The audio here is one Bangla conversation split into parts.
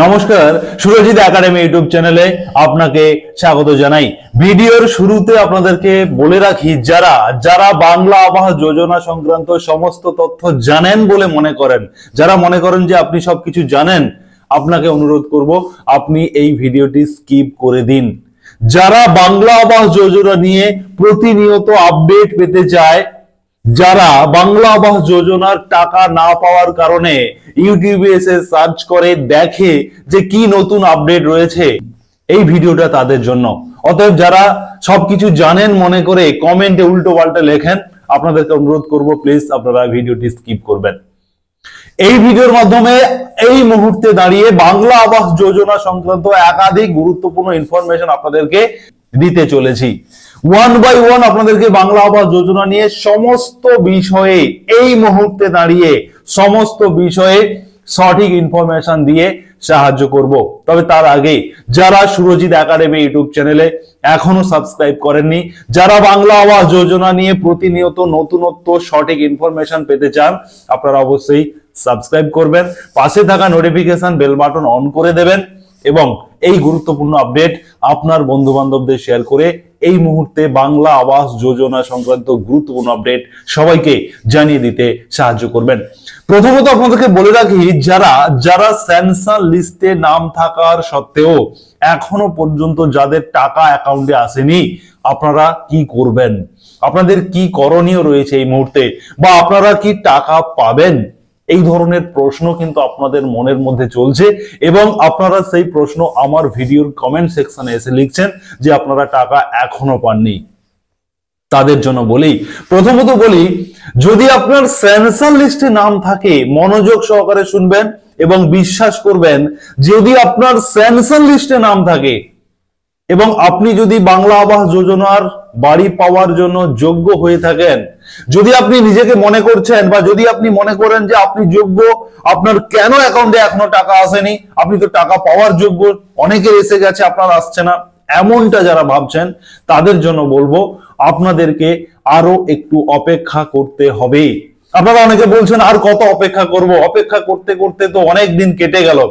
নমস্কার, সুরজিৎ একাডেমি ইউটিউব চ্যানেলে আপনাকে স্বাগত জানাই। ভিডিওর শুরুতে আপনাদেরকে বলে রাখি, যারা যারা বাংলা আবাস যোজনা সংক্রান্ত সমস্ত তথ্য জানেন বলে মনে করেন, যারা মনে করেন যে আপনি সবকিছু জানেন, আপনাকে অনুরোধ করব আপনি এই ভিডিওটি স্কিপ করে দিন। যারা বাংলা আবাস যোজনা নিয়ে প্রতিনিয়ত আপডেট পেতে চায়, যারা বাংলা আবাস যোজনার টাকা না পাওয়ার কারণে ইউটিউবে এসে সার্চ করে দেখে যে কি নতুন আপডেট রয়েছে, এই ভিডিওটা তাদের জন্য। অতএব যারা সবকিছু জানেন মনে করে কমেন্টে উল্টো পাল্টা লেখেন, আপনাদেরকে অনুরোধ করব প্লিজ আপনারা ভিডিওটি স্কিপ করবেন। এই ভিডিওর মাধ্যমে এই মুহূর্তে দাঁড়িয়ে বাংলা আবাস যোজনা সংক্রান্ত একাধিক গুরুত্বপূর্ণ ইনফরমেশন আপনাদেরকে দিতে চলেছি। ওয়ান বাই ওয়ান আপনাদেরকে বাংলা আবাস যোজনা নিয়ে সমস্ত বিষয়ে এই মুহূর্তে দাঁড়িয়ে সমস্ত বিষয়ে সঠিক ইনফরমেশন দিয়ে সাহায্য করব। তবে তার আগে যারা সুরজিৎ একাডেমি ইউটিউব চ্যানেলে এখনো সাবস্ক্রাইব করেননি, যারা বাংলা আবাস যোজনা নিয়ে প্রতিনিয়ত নতুনত্ব সঠিক ইনফরমেশন পেতে চান, আপনারা অবশ্যই সাবস্ক্রাইব করবেন, পাশে থাকা নোটিফিকেশন বেল বাটন অন করে দেবেন এবং এই গুরুত্বপূর্ণ আপডেট আপনার বন্ধু বান্ধবদের শেয়ার করে এই মুহূর্তে বাংলা আবাস যোজনা সংক্রান্ত গুরুত্বপূর্ণ আপডেট সবাইকে জানিয়ে দিতে সাহায্য করবেন। প্রথমত আপনাদেরকে বলে রাখি, যারা যারা স্যাংশন লিস্টে নাম থাকার সত্ত্বেও এখনো পর্যন্ত যাদের টাকা অ্যাকাউন্টে আসেনি, আপনারা কি করবেন, আপনাদের কি করণীয় রয়েছে এই মুহূর্তে, বা আপনারা কি টাকা পাবেন, এই ধরনের প্রশ্ন কিন্তু আপনাদের মনের মধ্যে চলছে এবং আপনারা সেই প্রশ্ন আমার ভিডিওর কমেন্ট সেকশনে এসে লিখছেন যে আপনারা টাকা এখনো পাননি। তাদের জন্য বলি, প্রথমত বলি, যদি আপনার স্যাংশন লিস্টে নাম থাকে, মনোযোগ সহকারে শুনবেন এবং বিশ্বাস করবেন, যদি আপনার স্যাংশন লিস্টে নাম থাকে এবং আপনি যদি বাংলা আবাস যোজনার বাড়ি পাওয়ার জন্য যোগ্য হয়ে থাকেন, যদি আপনি নিজেকে মনে করছেন বা যদি আপনি মনে করেন যে আপনি যোগ্য, আপনার কেন অ্যাকাউন্টে এখনো টাকা আসেনি, আপনি তো টাকা পাওয়ার যোগ্য, অনেকের এসে গেছে আপনার আসছে না, এমনটা যারা ভাবছেন তাদের জন্য বলবো আপনাদেরকে আরো একটু অপেক্ষা করতে হবে। আপনারা অনেকে বলছেন আর কত অপেক্ষা করব, অপেক্ষা করতে করতে তো অনেক দিন কেটে গেল।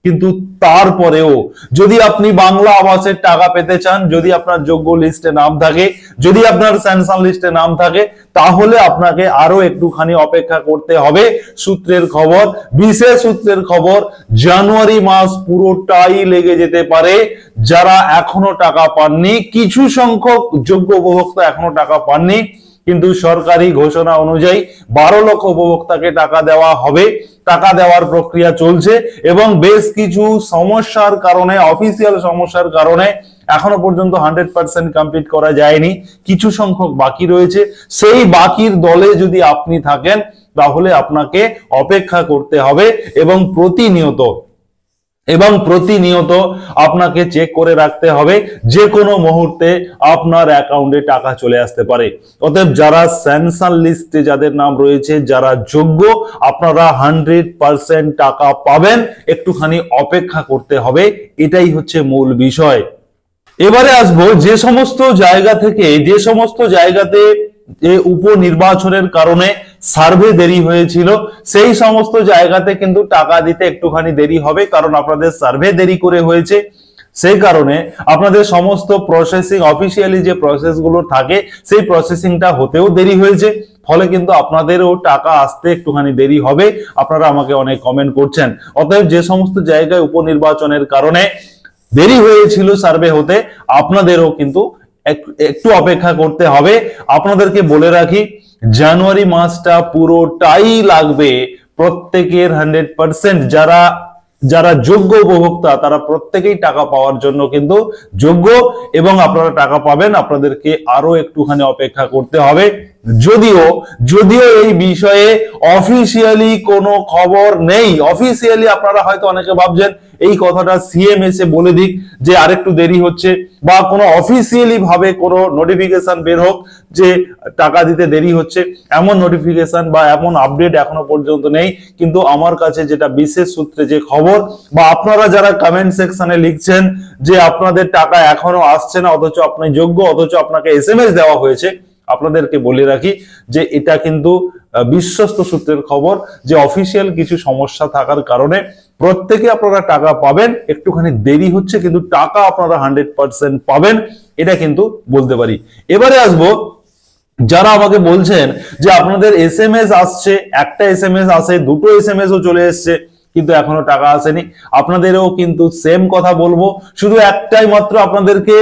কিন্তু তারপরেও যদি আপনি বাংলা আবাসের টাকা পেতে চান, যদি আপনার যোগ্য লিস্টে নাম থাকে, যদি আপনার স্যাংশন লিস্টে নাম থাকে, তাহলে আপনাকে আরো একটুখানি অপেক্ষা করতে হবে। সূত্রের খবর, বিশেষ সূত্রের খবর, জানুয়ারি মাস পুরোটাই লেগে যেতে পারে। যারা এখনো টাকা পাননি, কিছু সংখ্যক যোগ্য উপভোক্তা এখনো টাকা পাননি, কিন্তু সরকারি ঘোষণা অনুযায়ী 12 লক্ষ উপভোক্তাকে টাকা দেওয়া হবে। টাকা দেওয়ার প্রক্রিয়া চলছে এবং বেশ কিছু সমস্যার কারণে, অফিসিয়াল সমস্যার কারণে এখনো পর্যন্ত 100% কমপ্লিট করা যায়নি, কিছু সংখ্যক বাকি রয়েছে। সেই বাকির দলে যদি আপনি থাকেন তাহলে আপনাকে অপেক্ষা করতে হবে এবং প্রতিনিয়ত আপনাকে চেক করে রাখতে হবে, যে কোনো মুহূর্তে আপনার অ্যাকাউন্টে টাকা চলে আসতে পারে। অতএব যারা স্যাংশন লিস্টে যাদের নাম রয়েছে, যারা যোগ্য, আপনারা 100% টাকা পাবেন, একটুখানি অপেক্ষা করতে হবে, এটাই হচ্ছে মূল বিষয়। এবারে আসবো যে সমস্ত জায়গাতে উপনির্বাচনের কারণে সার্ভে দেরি হয়েছিল, সেই সমস্ত জায়গাতে কিন্তু টাকা দিতে একটুখানি দেরি হবে, কারণ আপনাদের সার্ভে দেরি করে হয়েছে। সেই কারণে আপনাদের সমস্ত প্রসেসিং, অফিসিয়ালি যে প্রসেসগুলো থাকে, সেই প্রসেসিংটা হতেও দেরি হয়েছে, ফলে কিন্তু আপনাদেরও টাকা আসতে একটুখানি দেরি হবে। আপনারা আমাকে অনেক কমেন্ট করছেন। অতএব যে সমস্ত জায়গায় উপনির্বাচনের কারণে দেরি হয়েছিল সার্ভে হতে, আপনাদেরও কিন্তু একটু অপেক্ষা করতে হবে। আপনাদেরকে বলে রাখি, জানুয়ারি মাসটা পুরোটাই লাগবে প্রত্যেকের 100%, যারা যোগ্য উপভোক্তা তারা প্রত্যেকেই টাকা পাওয়ার জন্য কিন্তু যোগ্য এবং আপনারা টাকা পাবেন। আপনাদেরকে আরো একটুখানি অপেক্ষা করতে হবে। যদিও এই বিষয়ে অফিসিয়ালি কোনো খবর নেই। অফিসিয়ালি আপনারা হয়তো অনেকে ভাবছেন এই কথাটা সিএম এসে বলে দিক যে আরেকটু দেরি হচ্ছে, বা কোনো অফিসিয়ালি ভাবে কোনো নোটিফিকেশন বের হোক যে টাকা দিতে দেরি হচ্ছে, এমন নোটিফিকেশন বা এমন আপডেট এখনো পর্যন্ত নেই। কিন্তু আমার কাছে যেটা বিশেষ সূত্রে যে খবর, বা আপনারা যারা কমেন্ট সেকশনে লিখছেন যে আপনাদের টাকা এখনো আসছে না, অথচ আপনি যোগ্য, অথচ আপনাকে এসএমএস দেওয়া হয়েছে, আপনাদেরকে বলে রাখি যে এটা কিন্তু বিশ্বস্ত সূত্রের খবর, যে অফিসিয়াল কিছু সমস্যা থাকার কারণে প্রত্যেকে আপনারা টাকা পাবেন, একটুখানি দেরি হচ্ছে কিন্তু টাকা আপনারা 100% পাবেন, এটা কিন্তু বলতে পারি। এবারে আসবো যারা আমাকে বলছেন যে আপনাদের এসএমএস আসছে, একটা এসএমএস আসে, দুটো এসএমএসও চলে এসছে কিন্তু এখনো টাকা আসেনি, আপনাদেরও কিন্তু সেম কথা বলবো। শুধু একটাই মাত্র আপনাদেরকে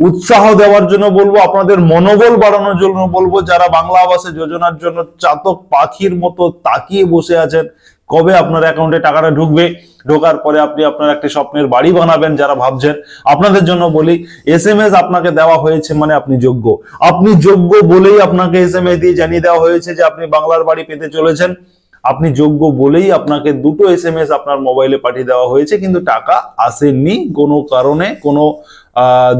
উৎসাহ দেওয়ার জন্য বলবো, আপনাদের মনোবল বাড়ানোর জন্য বলবো, যারা বাংলা আবাস যোজনার জন্য চাতক পাখির মতো তাকিয়ে বসে আছেন কবে আপনার অ্যাকাউন্টে টাকাটা ঢুকবে, ঢোকার পরে আপনি আপনার একটা স্বপ্নের বাড়ি বানাবেন যারা ভাবছেন, আপনাদের জন্য বলি এসএমএস আপনাকে দেওয়া হয়েছে মানে আপনি যোগ্য। আপনি যোগ্য বলেই আপনাকে এসএমএস দিয়ে জানিয়ে দেওয়া হয়েছে যে আপনি বাংলার বাড়ি পেতে চলেছেন। আপনি যোগ্য বলেই আপনাকে দুটো এসএমএস আপনার মোবাইলে পাঠিয়ে দেওয়া হয়েছে কিন্তু টাকা আসেনি কোনো কারণে, কোনো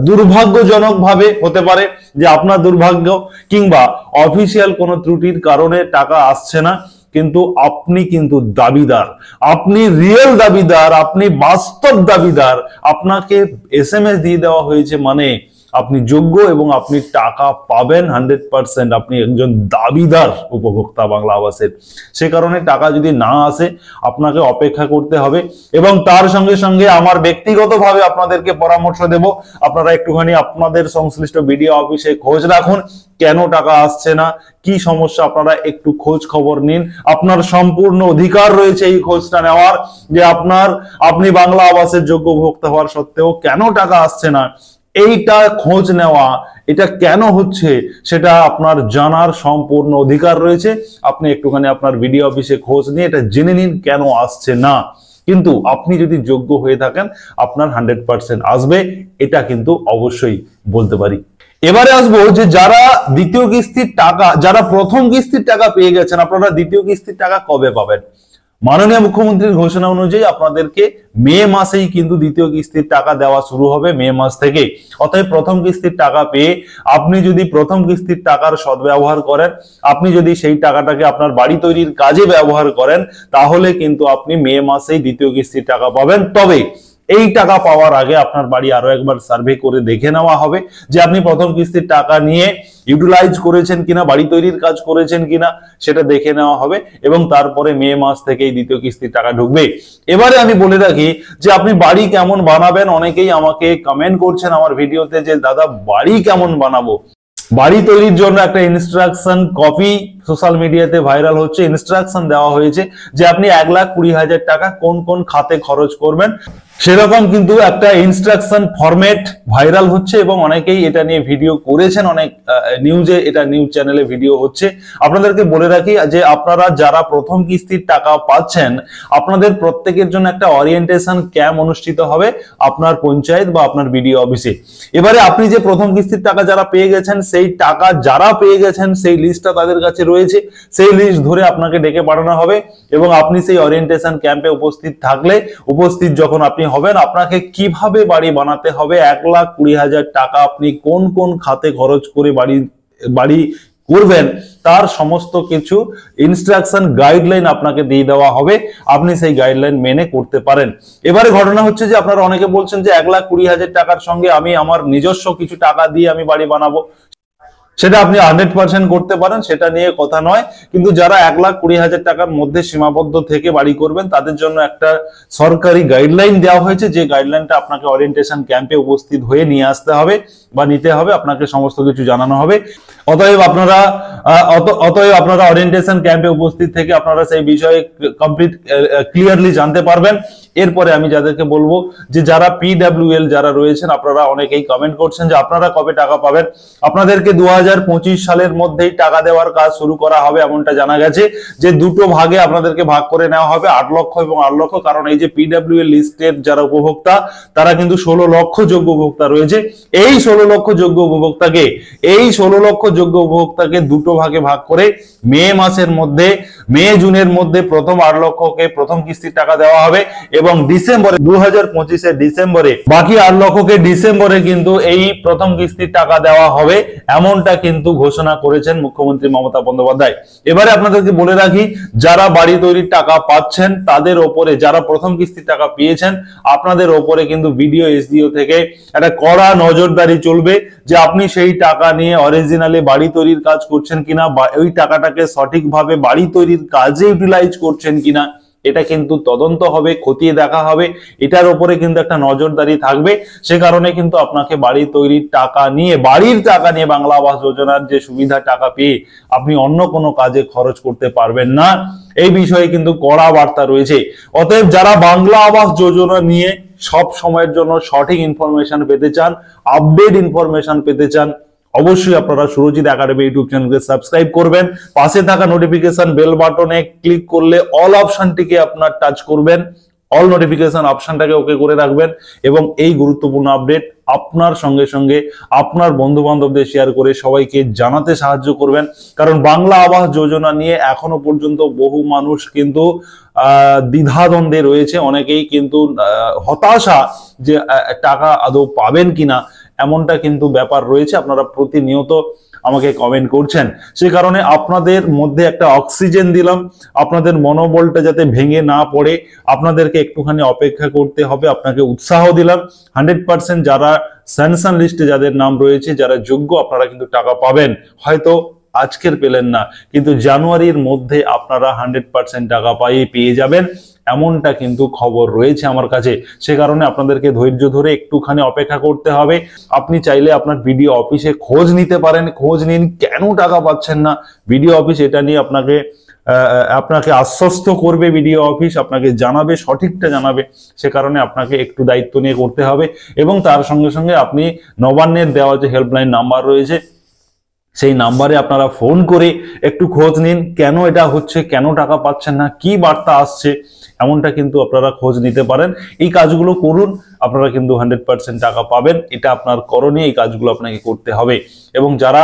দুর্ভাগ্যজনক ভাবে হতে পারে যে আপনার দুর্ভাগ্য কিংবা অফিসিয়াল কোনো ত্রুটির কারণে টাকা আসছে না, কিন্তু আপনি কিন্তু দাবিদার, আপনি রিয়েল দাবিদার, আপনি বাস্তব দাবিদার। আপনাকে এসএমএস দিয়ে দেওয়া হয়েছে মানে আপনি যোগ্য এবং আপনি টাকা পাবেন 100%। আপনি একজন দাবিদার উপভোক্তা বাংলা আবাসের। সে কারণে টাকা যদি না আসে আপনাকে অপেক্ষা করতে হবে এবং তার সঙ্গে সঙ্গে আমার ব্যক্তিগতভাবে আপনাদেরকে পরামর্শ দেব, আপনারা একটুখানি আপনাদের সংশ্লিষ্ট বিডিও অফিসে খোঁজ রাখুন কেন টাকা আসছে না, কি সমস্যা, আপনারা একটু খোঁজ খবর নিন। আপনার সম্পূর্ণ অধিকার রয়েছে এই খোঁজটা নেওয়ার যে আপনি বাংলা আবাসের যোগ্য ভোক্তা হওয়ার সত্ত্বেও কেন টাকা আসছে না, এইটা খোঁজ নেওয়া, এটা কেন হচ্ছে সেটা আপনার জানার সম্পূর্ণ অধিকার রয়েছে। আপনি একটুখানি আপনার বিডিও অফিসে খোঁজ নিয়ে এটা জেনে নিন কেন আসছে না। কিন্তু আপনি যদি যোগ্য হয়ে থাকেন আপনার 100% আসবে, এটা কিন্তু অবশ্যই বলতে পারি। এবারে আসবো যে যারা দ্বিতীয় কিস্তির টাকা, যারা প্রথম কিস্তির টাকা পেয়ে গেছেন, আপনারা দ্বিতীয় কিস্তির টাকা কবে পাবেন? মাননীয় মুখ্যমন্ত্রীর ঘোষণা অনুযায়ী আপনাদেরকে মে মাসেই কিন্তু দ্বিতীয় কিস্তির টাকা দেওয়া শুরু হবে, মে মাস থেকে। অতএব প্রথম কিস্তির টাকা পেয়ে আপনি যদি প্রথম কিস্তির টাকার সদ্ব্যবহার করেন, আপনি যদি সেই টাকাটাকে আপনার বাড়ি তৈরির কাজে ব্যবহার করেন, তাহলে কিন্তু আপনি মে মাসেই দ্বিতীয় কিস্তির টাকা পাবেন। তবে এই টাকা পাওয়ার আগে আপনার বাড়ি আরো একবার সার্ভে করে দেখে নেওয়া হবে যে আপনি প্রথম কিস্তির টাকা নিয়ে ইউটিলাইজ করেছেন কিনা, বাড়ি তৈরির কাজ করেছেন কিনা, সেটা দেখে নেওয়া হবে এবং তারপরে মে মাস থেকেই দ্বিতীয় কিস্তির টাকা ঢুকবে। এবারে আমি বলে রাখি যে আপনি বাড়ি কেমন বানাবেন, অনেকেই আমাকে কমেন্ট করছেন আমার ভিডিওতে যে দাদা বাড়ি কেমন বানাবো। বাড়ি তৈরির জন্য একটা ইনস্ট্রাকশন কপি সোশ্যাল মিডিয়াতে ভাইরাল হচ্ছে, ইনস্ট্রাকশন দেওয়া হয়েছে যে আপনি 1,20,000 টাকা কোন কোন খাতে খরচ করবেন, সেরকম কিন্তু একটা ইনস্ট্রাকশন ফরম্যাট ভাইরাল হচ্ছে এবং অনেকেই এটা নিয়ে ভিডিও করেছেন, অনেক নিউজে, এটা নিউজ চ্যানেলে ভিডিও হচ্ছে। আপনাদেরকে বলে রাখি যে আপনারা যারা প্রথম কিস্তির টাকা পাচ্ছেন, আপনাদের প্রত্যেকের জন্য একটা ওরিয়েন্টেশন ক্যাম্প অনুষ্ঠিত হবে আপনার পঞ্চায়েত বা আপনার বিডিও অফিসে। এবারে আপনি যে প্রথম কিস্তির টাকা যারা পেয়ে গেছেন, সেই টাকা যারা পেয়ে গেছেন সেই লিস্টটা তাদের কাছে রয়েছে, সেই লিস্ট ধরে আপনাকে ডেকে পাঠানো হবে এবং আপনি সেই ওরিয়েন্টেশন ক্যাম্পে উপস্থিত যখন আপনি হবেন, আপনাকে কিভাবে বাড়ি বানাতে হবে, 1,20,000 টাকা আপনি কোন কোন খাতে খরচ করে বাড়ি করবেন, তার সমস্ত কিছু ইনস্ট্রাকশন গাইডলাইন আপনাকে দিয়ে দেওয়া হবে। আপনি সেই গাইডলাইন মেনে করতে পারেন। এবারে ঘটনা হচ্ছে যে আপনারা অনেকে বলছেন যে 1,20,000 টাকার সঙ্গে আমি আমার নিজস্ব কিছু টাকা দিয়ে আমি বাড়ি বানাবো, সেটা আপনি 100% করতে পারেন, সেটা নিয়ে কথা নয়। কিন্তু যারা 1,20,000 টাকার মধ্যে সীমাবদ্ধ থেকে বাড়ি করবেন, তাদের জন্য একটা সরকারি গাইডলাইন দেওয়া হয়েছে, যে গাইডলাইনটা আপনাকে ওরিয়েন্টেশন ক্যাম্পে উপস্থিত হয়ে নিয়ে আসতে হবে বা নিতে হবে, আপনাকে সমস্ত কিছু জানানো হবে। অতএব আপনারা ওরিয়েন্টেশন ক্যাম্পে উপস্থিত থেকে আপনারা সেই বিষয়ে ক্লিয়ারলি জানতে পারবেন। এরপরে আমি যাদেরকে বলবো যে যারা PWL যারা রয়েছেন, আপনারা অনেকেই কমেন্ট করছেন যে আপনারা কবে টাকা পাবেন। আপনাদেরকে 2025 সালের মধ্যেই টাকা দেওয়ার কাজ শুরু করা হবে, এমনটা জানা গেছে। যে দুটো ভাগে আপনাদেরকে ভাগ করে নেওয়া হবে, 8 লক্ষ এবং 8 লক্ষ। কারণ এই যে PWL লিস্টের যারা উপভোক্তা, তারা কিন্তু 16 লক্ষ যোগ্য উপভোক্তা রয়েছে। এই 16 লক্ষ যোগ্য উপভোক্তাকে দুটো ভাগে ভাগ করে মে মাসের মধ্যে, মে জুনের মধ্যে প্রথম 8 লক্ষকে প্রথম কিস্তির টাকা দেওয়া হবে এবং ডিসেম্বরে 2025 ডিসেম্বরে বাকি 8 লক্ষকে ডিসেম্বরে কিন্তু এই প্রথম কিস্তির টাকা দেওয়া হবে, এমনটা কিন্তু ঘোষণা করেছেন মুখ্যমন্ত্রী মমতা বন্দ্যোপাধ্যায়। এবারে আপনাদেরকে বলে রাখি, যারা বাড়ি তৈরির টাকা পাচ্ছেন তাদের ওপরে, যারা প্রথম কিস্তির টাকা পেয়েছেন, আপনাদের ওপরে কিন্তু বিডিও SDO থেকে একটা কড়া নজরদারি চলবে যে আপনি সেই টাকা নিয়ে অরিজিনালি বাড়ি তৈরির কাজ করছেন কিনা, বা ওই টাকাটাকে সঠিকভাবে বাড়ি তৈরির কাজে ইউটিলাইজ করছেন কিনা, এটা কিন্তু তদন্ত হবে, খতিয়ে দেখা হবে, এটার উপরে কিন্তু একটা নজরদারি থাকবে। সে কারণে কিন্তু আপনাকে বাড়ি তৈরির টাকা নিয়ে, বাড়ির টাকা নিয়ে বাংলা আবাস যোজনার যে সুবিধা টাকা পেয়ে আপনি অন্য কোনো কাজে খরচ করতে পারবেন না, এই বিষয়ে কিন্তু কড়া বার্তা রয়েছে। অতএব যারা বাংলা আবাস যোজনা নিয়ে সব সময়ের জন্য সঠিক ইনফরমেশন পেতে চান, আপডেট ইনফরমেশন পেতে চান, অবশ্যই আপনারা সুরজিৎ একাডেমি ইউটিউব চ্যানেলকে সাবস্ক্রাইব করবেন। পাশে থাকা নোটিফিকেশন বেল বাটনে ক্লিক করলে অল অপশনটিকে আপনার টাচ করবেন, অল নোটিফিকেশন অপশনটাকে ওকে করে রাখবেন এবং এই গুরুত্বপূর্ণ আপডেট আপনার সঙ্গে সঙ্গে আপনার বন্ধু বান্ধবদের শেয়ার করে সবাইকে জানাতে সাহায্য করবেন। কারণ বাংলা আবাস যোজনা নিয়ে এখনো পর্যন্ত বহু মানুষ কিন্তু দ্বিধাদ্বন্দ্বে রয়েছে, অনেকেই কিন্তু হতাশা যে টাকা আদৌ পাবেন কিনা, এমনটা কিন্তু ব্যাপার রয়েছে। আপনারা প্রতিনিয়ত আমাকে কমেন্ট করছেন, সে কারণে আপনাদের মধ্যে একটা অক্সিজেন দিলাম, আপনাদের মনোবলটা যাতে ভেঙে না পড়ে, আপনাদেরকে একটুখানি অপেক্ষা করতে হবে, আপনাকে উৎসাহ দিলাম। 100% যারা স্যাংশন লিস্টে যাদের নাম রয়েছে, যারা যোগ্য, আপনারা কিন্তু টাকা পাবেন। হয়তো আজকের পেলেন না, কিন্তু জানুয়ারির মধ্যে আপনারা 100% টাকা পেয়ে যাবেন, এমনটা কিন্তু খবর রয়েছে আমার কাছে। সে কারণে আপনাদেরকে ধৈর্য ধরে একটুখানি অপেক্ষা করতে হবে। আপনি চাইলে আপনার বিডিও অফিসে খোঁজ নিতে পারেন, খোঁজ নিন কেন টাকা পাচ্ছেন না। বিডিও অফিস এটা নিয়ে আপনাকে আশ্বস্ত করবে, বিডিও অফিস আপনাকে জানাবে, সঠিকটা জানাবে। সে কারণে আপনাকে একটু দায়িত্ব নিয়ে করতে হবে এবং তার সঙ্গে সঙ্গে আপনি নবান্নের দেওয়া যে হেল্পলাইন নাম্বার রয়েছে, সেই নাম্বারে আপনারা ফোন করে একটু খোঁজ নিন, কেন এটা হচ্ছে, কেন টাকা পাচ্ছেন না, কি বার্তা আসছে, এমনটা কিন্তু আপনারা খোঁজ নিতে পারেন। এই কাজগুলো করুন, আপনারা কিন্তু 100% টাকা পাবেন। এটা আপনার করণীয়, এই কাজগুলো আপনাকে করতে হবে। এবং যারা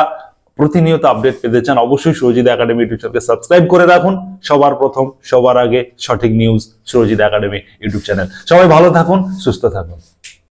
প্রতিনিয়ত আপডেট পেতে চান, অবশ্যই সুরজিৎ একাডেমি ইউটিউব চ্যানেলকে সাবস্ক্রাইব করে রাখুন। সবার প্রথম, সবার আগে সঠিক news, Surajit academy YouTube channel. সবাই ভালো থাকুন, সুস্থ থাকুন।